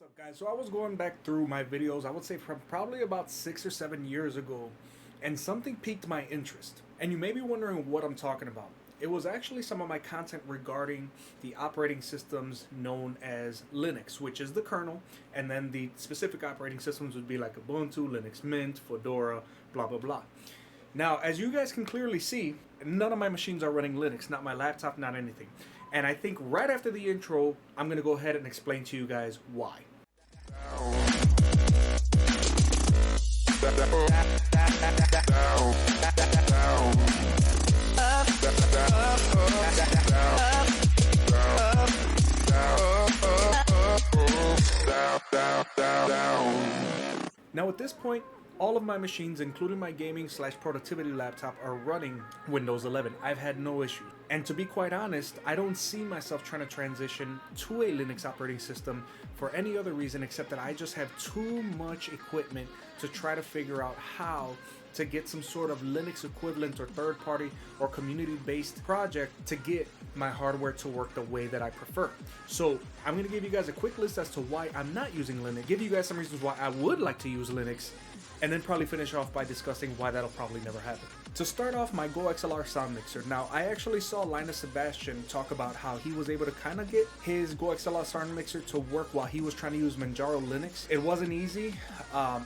What's up, guys? So I was going back through my videos, I would say from probably about 6 or 7 years ago, and something piqued my interest. And you may be wondering what I'm talking about. It was actually some of my content regarding the operating systems known as Linux, which is the kernel, and then the specific operating systems would be like Ubuntu, Linux Mint, Fedora, blah, blah, blah. Now, as you guys can clearly see, none of my machines are running Linux, not my laptop, not anything. And I think right after the intro, I'm going to go ahead and explain to you guys why. Now at this point, all of my machines, including my gaming/productivity laptop, are running Windows 11. I've had no issue. And to be quite honest, I don't see myself trying to transition to a Linux operating system for any other reason except that I just have too much equipment to try to figure out how to get some sort of Linux equivalent or third-party or community-based project to get my hardware to work the way that I prefer. So I'm going to give you guys a quick list as to why I'm not using Linux, give you guys some reasons why I would like to use Linux, and then probably finish off by discussing why that'll probably never happen. To start off, my Go XLR sound mixer. Now, I actually saw Linus Sebastian talk about how he was able to kind of get his Go XLR sound mixer to work while he was trying to use Manjaro Linux. It wasn't easy.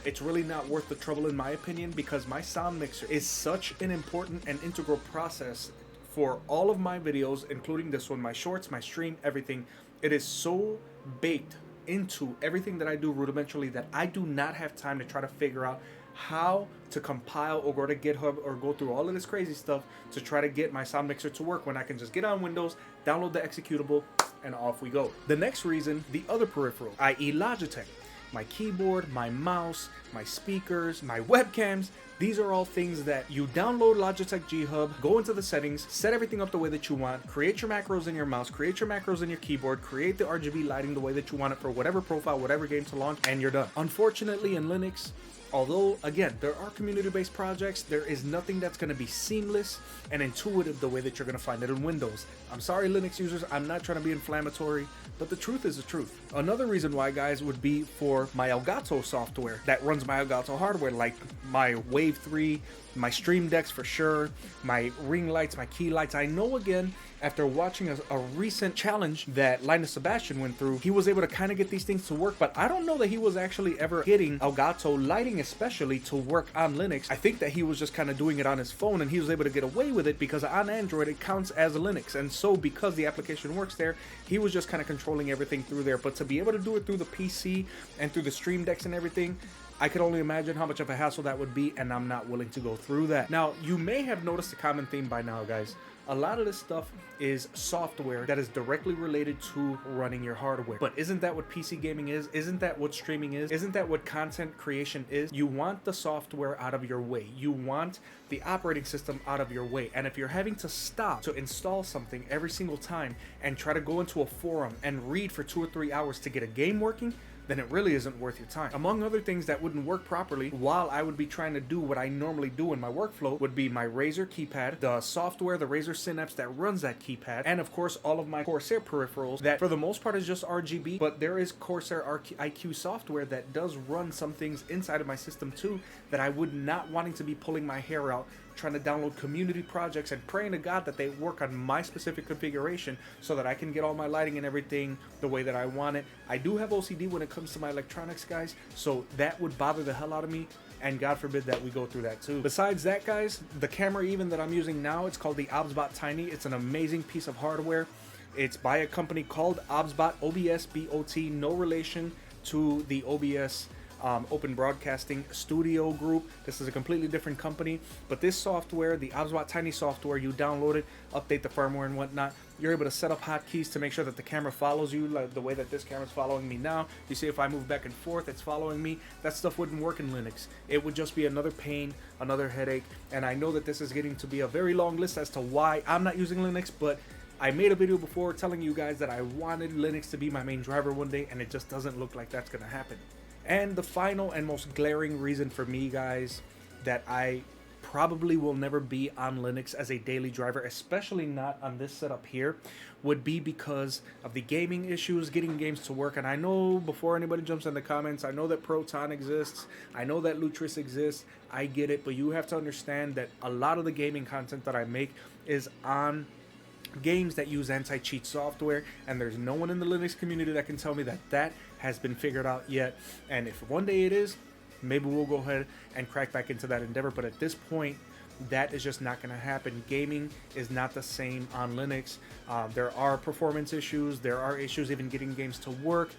It's really not worth the trouble in my opinion because my sound mixer is such an important and integral process for all of my videos, including this one, my shorts, my stream, everything. It is so baked into everything that I do rudimentarily that I do not have time to try to figure out how to compile or go to GitHub or go through all of this crazy stuff to try to get my sound mixer to work when I can just get on Windows, download the executable, and off we go. The next reason, the other peripheral, i.e. Logitech. My keyboard, my mouse, my speakers, my webcams, these are all things that you download Logitech G Hub, go into the settings, set everything up the way that you want, create your macros in your mouse, create your macros in your keyboard, create the RGB lighting the way that you want it for whatever profile, whatever game to launch, and you're done. Unfortunately, in Linux, although, again, there are community-based projects, there is nothing that's going to be seamless and intuitive the way that you're going to find it in Windows. I'm sorry, Linux users, I'm not trying to be inflammatory, but the truth is the truth. Another reason why, guys, would be for my Elgato software that runs my Elgato hardware, like my Wave 3, my Stream Decks for sure, my ring lights, my key lights. I know, again, after watching a recent challenge that Linus Sebastian went through, he was able to kind of get these things to work, but I don't know that he was actually ever getting Elgato lighting especially to work on Linux. I think that he was just kind of doing it on his phone and he was able to get away with it because on Android it counts as a Linux, and so because the application works there, he was just kind of controlling everything through there. But to be able to do it through the PC and through the Stream Decks and everything, I could only imagine how much of a hassle that would be, and I'm not willing to go through that. Now, you may have noticed a common theme by now, guys. A lot of this stuff is software that is directly related to running your hardware. But isn't that what PC gaming is? Isn't that what streaming is? Isn't that what content creation is? You want the software out of your way. You want the operating system out of your way. And if you're having to stop to install something every single time and try to go into a forum and read for 2 or 3 hours to get a game working, then it really isn't worth your time. Among other things that wouldn't work properly while I would be trying to do what I normally do in my workflow would be my Razer keypad, the software, the Razer Synapse that runs that keypad, and of course all of my Corsair peripherals that for the most part is just RGB, but there is Corsair IQ software that does run some things inside of my system too that I would not wanting to be pulling my hair out trying to download community projects and praying to God that they work on my specific configuration so that I can get all my lighting and everything the way that I want it. I do have OCD when it comes to my electronics, guys, so that would bother the hell out of me, and God forbid that we go through that too. Besides that, guys, the camera even that I'm using now, it's called the OBSBot Tiny. It's an amazing piece of hardware. It's by a company called OBSBot, OBSBOT, no relation to the OBS Open Broadcasting Studio Group. This is a completely different company, but this software, the OBSBot Tiny software, you download it, update the firmware and whatnot. You're able to set up hotkeys to make sure that the camera follows you like the way that this camera's following me now. You see if I move back and forth, it's following me. That stuff wouldn't work in Linux. It would just be another pain, another headache, and I know that this is getting to be a very long list as to why I'm not using Linux, but I made a video before telling you guys that I wanted Linux to be my main driver one day, and it just doesn't look like that's gonna happen. And the final and most glaring reason for me, guys, that I probably will never be on Linux as a daily driver, especially not on this setup here, would be because of the gaming issues, getting games to work. And I know, before anybody jumps in the comments, I know that Proton exists, I know that Lutris exists, I get it, but you have to understand that a lot of the gaming content that I make is on games that use anti-cheat software, and there's no one in the Linux community that can tell me that that has been figured out yet. And if one day it is, maybe we'll go ahead and crack back into that endeavor, but at this point that is just not going to happen. Gaming is not the same on Linux. There are performance issues, there are issues even getting games to work.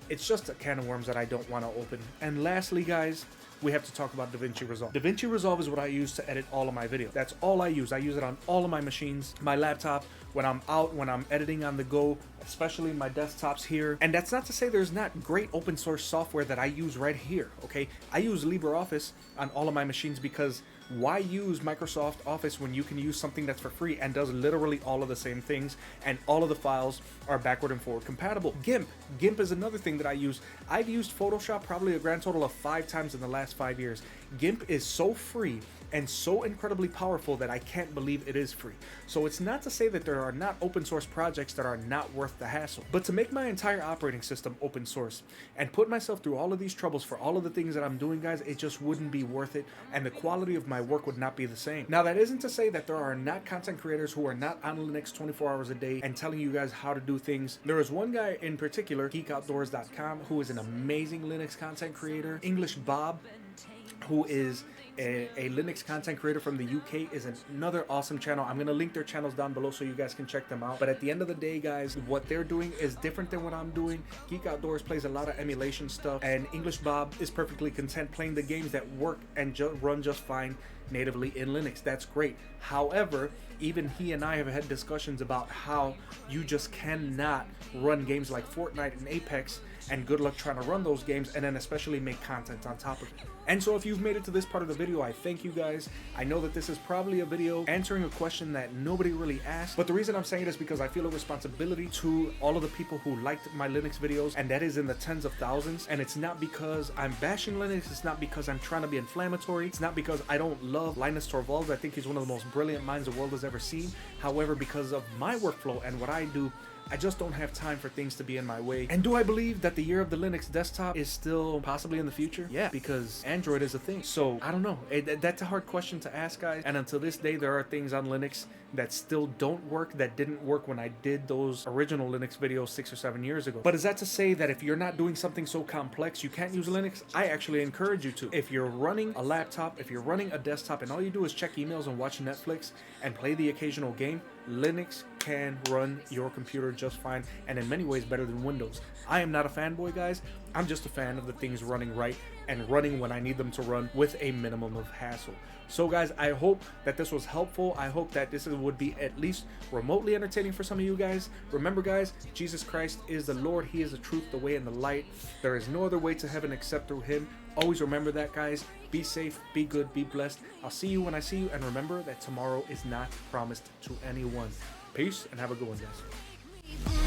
It's just a can of worms that I don't want to open. And lastly, guys, we have to talk about DaVinci Resolve. DaVinci Resolve is what I use to edit all of my videos. That's all I use. I use it on all of my machines, my laptop, when I'm out, when I'm editing on the go, especially my desktops here. And that's not to say there's not great open source software that I use right here, okay? I use LibreOffice on all of my machines because why use Microsoft Office when you can use something that's for free and does literally all of the same things, and all of the files are backward and forward compatible? GIMP is another thing that I use. I've used Photoshop probably a grand total of 5 times in the last 5 years. GIMP is so free and so incredibly powerful that I can't believe it is free. So it's not to say that there are not open source projects that are not worth the hassle, but to make my entire operating system open source and put myself through all of these troubles for all of the things that I'm doing, guys, it just wouldn't be worth it, and the quality of my work would not be the same. Now, that isn't to say that there are not content creators who are not on Linux 24 hours a day and telling you guys how to do things. There is one guy in particular, geekoutdoors.com, who is an amazing Linux content creator. English Bob, who is a Linux content creator from the UK, is another awesome channel. I'm going to link their channels down below so you guys can check them out. But at the end of the day, guys, what they're doing is different than what I'm doing. Geek Outdoors plays a lot of emulation stuff, and English Bob is perfectly content playing the games that work and run just fine natively in Linux. That's great. However, even he and I have had discussions about how you just cannot run games like Fortnite and Apex, and good luck trying to run those games and then especially make content on top of it. And so if you've made it to this part of the video, I thank you guys. I know that this is probably a video answering a question that nobody really asked, but the reason I'm saying it is because I feel a responsibility to all of the people who liked my Linux videos, and that is in the tens of thousands. And it's not because I'm bashing Linux, it's not because I'm trying to be inflammatory, it's not because I don't love Linus Torvalds. I think he's one of the most brilliant minds the world has ever seen. However, because of my workflow and what I do, I just don't have time for things to be in my way. And do I believe that the year of the Linux desktop is still possibly in the future? Yeah, because Android is a thing. So I don't know. That's a hard question to ask, guys. And until this day, there are things on Linux that still don't work, that didn't work when I did those original Linux videos 6 or 7 years ago. But is that to say that if you're not doing something so complex, you can't use Linux? I actually encourage you to. If you're running a laptop, if you're running a desktop, and all you do is check emails and watch Netflix and play the occasional game, Linux can run your computer just fine, and in many ways better than Windows. I am not a fanboy, guys. I'm just a fan of the things running right and running when I need them to run with a minimum of hassle. So guys, I hope that this was helpful. I hope that this would be at least remotely entertaining for some of you guys. Remember, guys, Jesus Christ is the Lord. He is the truth, the way, and the light. There is no other way to heaven except through him. Always remember that, guys. Be safe, be good, be blessed. I'll see you when I see you, and remember that tomorrow is not promised to anyone. Peace, and have a good one, guys.